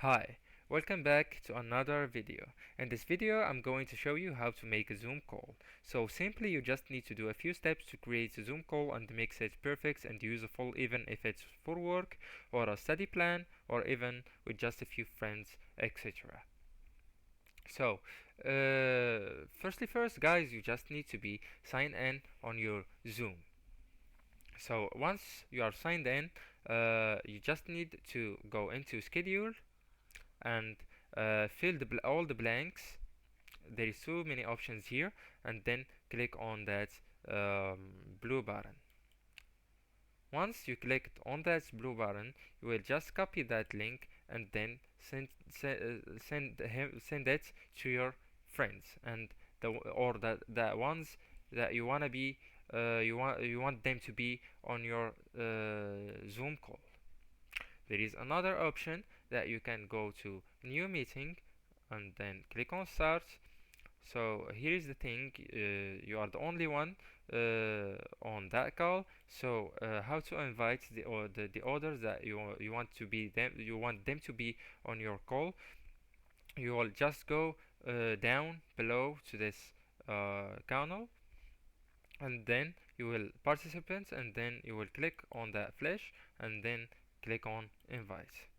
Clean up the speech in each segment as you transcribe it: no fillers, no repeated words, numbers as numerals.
Hi, welcome back to another video. In this video I'm going to show you how to make a Zoom call. So simply you just need to do a few steps to create a Zoom call and makes it perfect and useful even if it's for work or a study plan or even with just a few friends, etc. So first guys, you just need to be signed in on your Zoom. So once you are signed in, you just need to go into schedule and fill all the blanks. There is so many options here, and then click on that blue button. Once you click on that blue button, you will just copy that link and then send it to your friends and the ones that you wanna be you want them to be on your Zoom call. There is another option that you can go to new meeting and then click on start. So here is the thing, you are the only one on that call. So how to invite the others that you want to be them you want them to be on your call? You will just go down below to this channel, and then you will participants, and then you will click on that flash and then click on invite,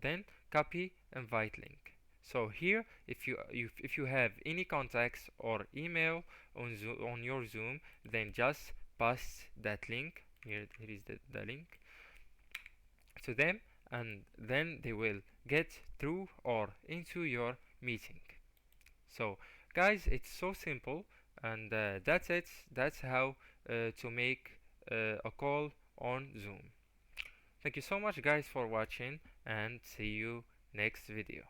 then copy invite link. So here, if you have any contacts or email on your Zoom, then just paste that link. Here is the link to them, and then they will get through or into your meeting. So guys, it's so simple, and that's it. That's how to make a call on Zoom. Thank you so much guys for watching, and see you next video.